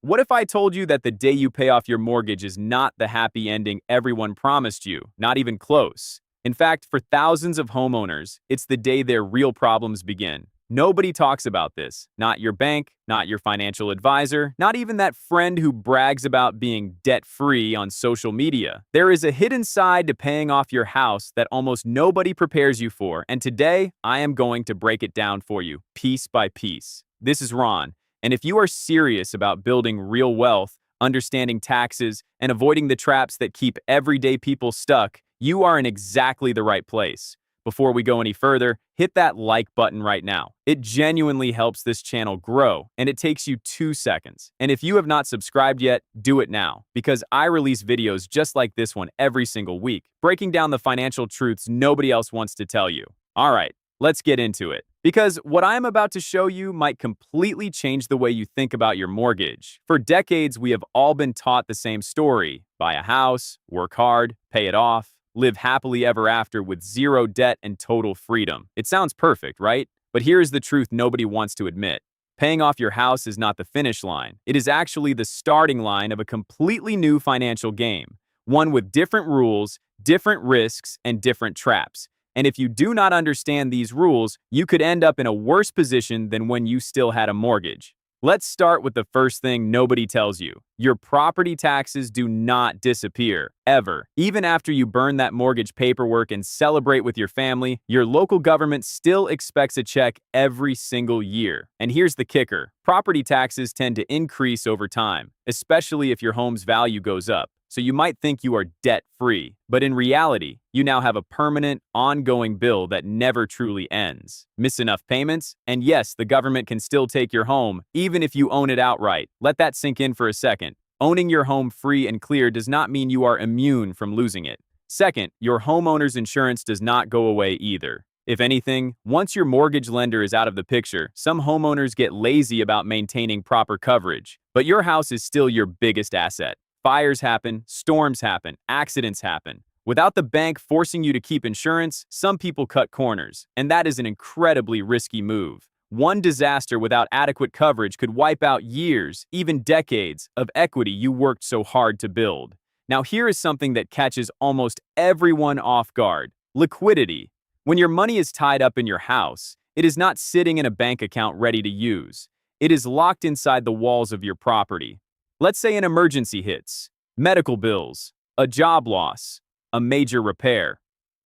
What if I told you that the day you pay off your mortgage is not the happy ending everyone promised you, not even close? In fact, for thousands of homeowners, it's the day their real problems begin. Nobody talks about this. Not your bank, not your financial advisor, not even that friend who brags about being debt-free on social media. There is a hidden side to paying off your house that almost nobody prepares you for, and today, I am going to break it down for you, piece by piece. This is Ron. And if you are serious about building real wealth, understanding taxes, and avoiding the traps that keep everyday people stuck, you are in exactly the right place. Before we go any further, hit that like button right now. It genuinely helps this channel grow, and it takes you 2 seconds. And if you have not subscribed yet, do it now, because I release videos just like this one every single week, breaking down the financial truths nobody else wants to tell you. All right, let's get into it. Because what I am about to show you might completely change the way you think about your mortgage. For decades, we have all been taught the same story. Buy a house, work hard, pay it off, live happily ever after with zero debt and total freedom. It sounds perfect, right? But here is the truth nobody wants to admit. Paying off your house is not the finish line. It is actually the starting line of a completely new financial game. One with different rules, different risks, and different traps. And if you do not understand these rules, you could end up in a worse position than when you still had a mortgage. Let's start with the first thing nobody tells you. Your property taxes do not disappear, ever. Even after you burn that mortgage paperwork and celebrate with your family, your local government still expects a check every single year. And here's the kicker. Property taxes tend to increase over time, especially if your home's value goes up. So you might think you are debt-free, but in reality, you now have a permanent, ongoing bill that never truly ends. Miss enough payments? And yes, the government can still take your home, even if you own it outright. Let that sink in for a second. Owning your home free and clear does not mean you are immune from losing it. Second, your homeowner's insurance does not go away either. If anything, once your mortgage lender is out of the picture, some homeowners get lazy about maintaining proper coverage, but your house is still your biggest asset. Fires happen, storms happen, accidents happen. Without the bank forcing you to keep insurance, some people cut corners, and that is an incredibly risky move. One disaster without adequate coverage could wipe out years, even decades, of equity you worked so hard to build. Now here is something that catches almost everyone off guard. Liquidity. When your money is tied up in your house, it is not sitting in a bank account ready to use. It is locked inside the walls of your property. Let's say an emergency hits, medical bills, a job loss, a major repair.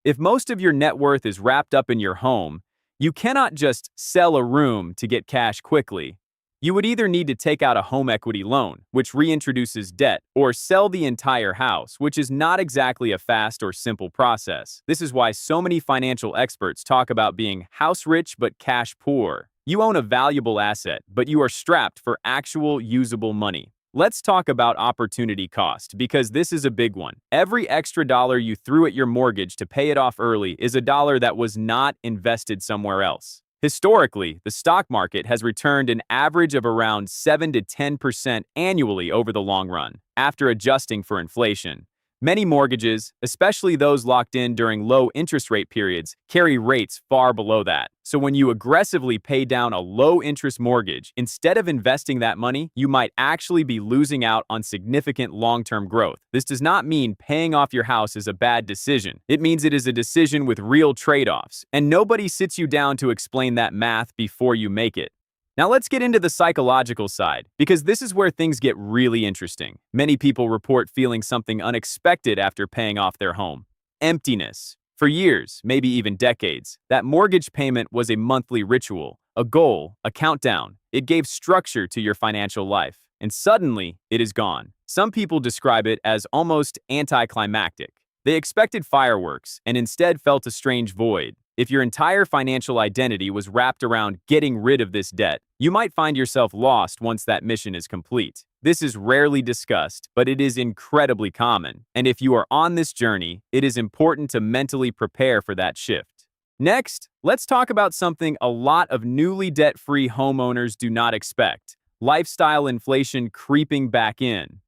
If most of your net worth is wrapped up in your home, you cannot just sell a room to get cash quickly. You would either need to take out a home equity loan, which reintroduces debt, or sell the entire house, which is not exactly a fast or simple process. This is why so many financial experts talk about being house rich but cash poor. You own a valuable asset, but you are strapped for actual usable money. Let's talk about opportunity cost, because this is a big one. Every extra dollar you threw at your mortgage to pay it off early is a dollar that was not invested somewhere else. Historically, the stock market has returned an average of around 7 to 10% annually over the long run, after adjusting for inflation. Many mortgages, especially those locked in during low interest rate periods, carry rates far below that. So when you aggressively pay down a low-interest mortgage, instead of investing that money, you might actually be losing out on significant long-term growth. This does not mean paying off your house is a bad decision. It means it is a decision with real trade-offs, and nobody sits you down to explain that math before you make it. Now let's get into the psychological side, because this is where things get really interesting. Many people report feeling something unexpected after paying off their home. Emptiness. For years, maybe even decades, that mortgage payment was a monthly ritual, a goal, a countdown. It gave structure to your financial life, and suddenly, it is gone. Some people describe it as almost anticlimactic. They expected fireworks and instead felt a strange void. If your entire financial identity was wrapped around getting rid of this debt, you might find yourself lost once that mission is complete. This is rarely discussed, but it is incredibly common. And if you are on this journey, it is important to mentally prepare for that shift. Next, let's talk about something a lot of newly debt-free homeowners do not expect: lifestyle inflation creeping back in.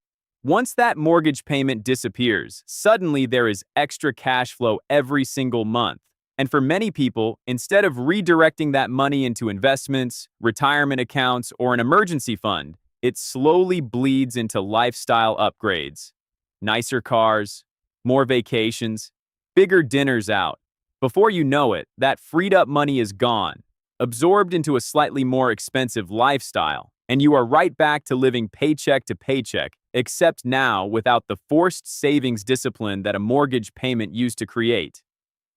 Once that mortgage payment disappears, suddenly there is extra cash flow every single month. And for many people, instead of redirecting that money into investments, retirement accounts, or an emergency fund, it slowly bleeds into lifestyle upgrades. Nicer cars, more vacations, bigger dinners out. Before you know it, that freed up money is gone, absorbed into a slightly more expensive lifestyle, and you are right back to living paycheck to paycheck, except now without the forced savings discipline that a mortgage payment used to create.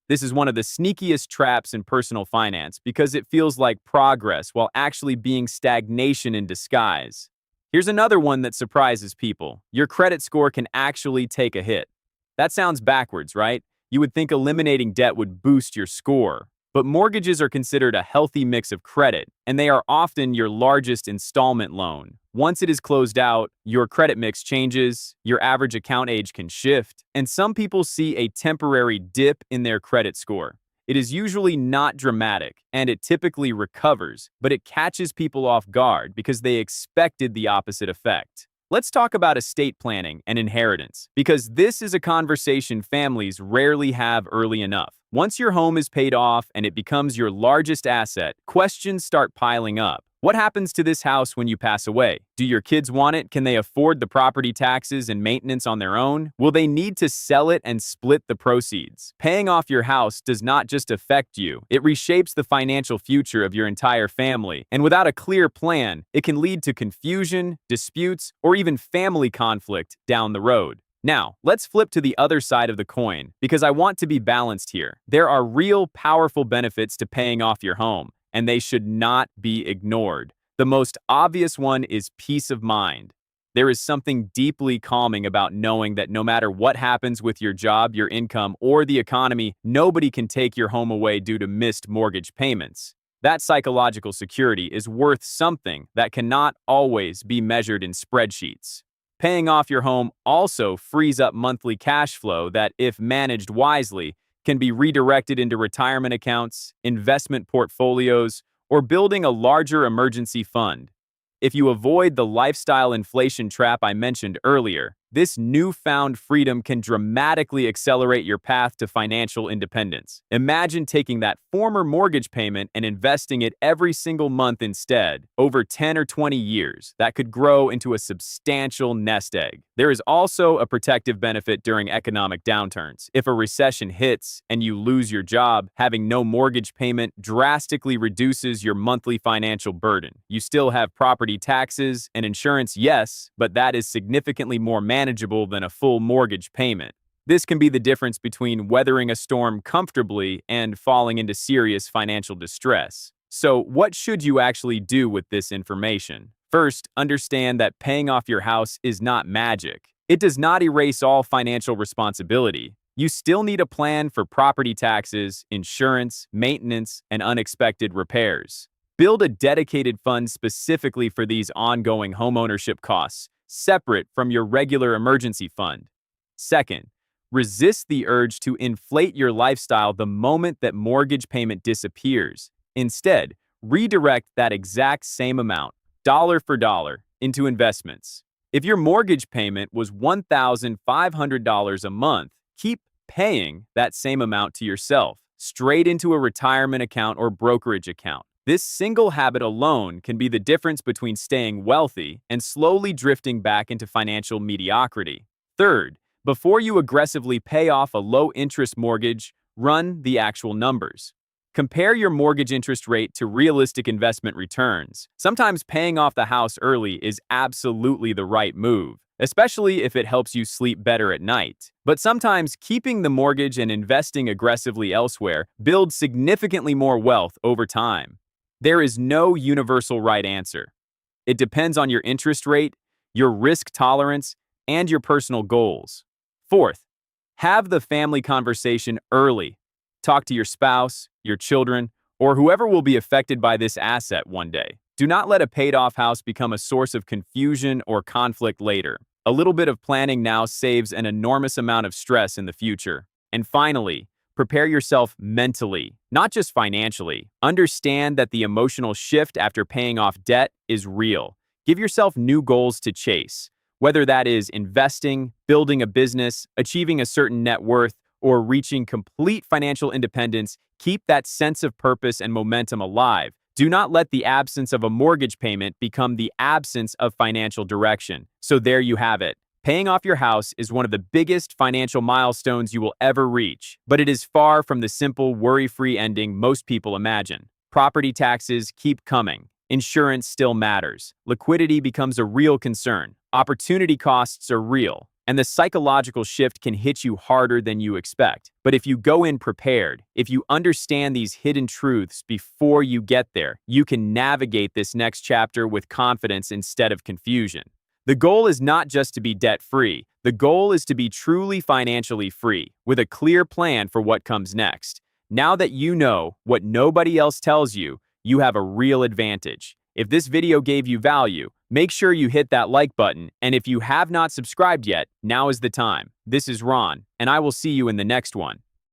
This is one of the sneakiest traps in personal finance because it feels like progress while actually being stagnation in disguise. Here's another one that surprises people. Your credit score can actually take a hit. That sounds backwards, right? You would think eliminating debt would boost your score. But mortgages are considered a healthy mix of credit, and they are often your largest installment loan. Once it is closed out, your credit mix changes, your average account age can shift, and some people see a temporary dip in their credit score. It is usually not dramatic, and it typically recovers, but it catches people off guard because they expected the opposite effect. Let's talk about estate planning and inheritance, because this is a conversation families rarely have early enough. Once your home is paid off and it becomes your largest asset, questions start piling up. What happens to this house when you pass away? Do your kids want it? Can they afford the property taxes and maintenance on their own? Will they need to sell it and split the proceeds? Paying off your house does not just affect you, it reshapes the financial future of your entire family. And without a clear plan, it can lead to confusion, disputes, or even family conflict down the road. Now, let's flip to the other side of the coin, because I want to be balanced here. There are real, powerful benefits to paying off your home, and they should not be ignored. The most obvious one is peace of mind. There is something deeply calming about knowing that no matter what happens with your job, your income, or the economy, nobody can take your home away due to missed mortgage payments. That psychological security is worth something that cannot always be measured in spreadsheets. Paying off your home also frees up monthly cash flow that, if managed wisely, can be redirected into retirement accounts, investment portfolios, or building a larger emergency fund. If you avoid the lifestyle inflation trap I mentioned earlier, this newfound freedom can dramatically accelerate your path to financial independence. Imagine taking that former mortgage payment and investing it every single month instead. Over 10 or 20 years, that could grow into a substantial nest egg. There is also a protective benefit during economic downturns. If a recession hits and you lose your job, having no mortgage payment drastically reduces your monthly financial burden. You still have property taxes and insurance, yes, but that is significantly more manageable than a full mortgage payment. This can be the difference between weathering a storm comfortably and falling into serious financial distress. So, what should you actually do with this information? First, understand that paying off your house is not magic. It does not erase all financial responsibility. You still need a plan for property taxes, insurance, maintenance, and unexpected repairs. Build a dedicated fund specifically for these ongoing homeownership costs, separate from your regular emergency fund. Second, resist the urge to inflate your lifestyle the moment that mortgage payment disappears. Instead, redirect that exact same amount, dollar for dollar, into investments. If your mortgage payment was $1,500 a month, keep paying that same amount to yourself, straight into a retirement account or brokerage account. This single habit alone can be the difference between staying wealthy and slowly drifting back into financial mediocrity. Third, before you aggressively pay off a low-interest mortgage, run the actual numbers. Compare your mortgage interest rate to realistic investment returns. Sometimes paying off the house early is absolutely the right move, especially if it helps you sleep better at night. But sometimes keeping the mortgage and investing aggressively elsewhere builds significantly more wealth over time. There is no universal right answer. It depends on your interest rate, your risk tolerance, and your personal goals. Fourth, have the family conversation early. Talk to your spouse, your children, or whoever will be affected by this asset one day. Do not let a paid-off house become a source of confusion or conflict later. A little bit of planning now saves an enormous amount of stress in the future. And finally, prepare yourself mentally, not just financially. Understand that the emotional shift after paying off debt is real. Give yourself new goals to chase, whether that is investing, building a business, achieving a certain net worth, or reaching complete financial independence. Keep that sense of purpose and momentum alive Do not let the absence of a mortgage payment become the absence of financial direction. So there you have it. Paying off your house is one of the biggest financial milestones you will ever reach, but it is far from the simple, worry-free ending most people imagine. Property taxes keep coming. Insurance still matters. Liquidity becomes a real concern. Opportunity costs are real. And the psychological shift can hit you harder than you expect. But if you go in prepared, if you understand these hidden truths before you get there, you can navigate this next chapter with confidence instead of confusion. The goal is not just to be debt-free. The goal is to be truly financially free, with a clear plan for what comes next. Now that you know what nobody else tells you, you have a real advantage. If this video gave you value, make sure you hit that like button, and if you have not subscribed yet, now is the time. This is Ron, and I will see you in the next one.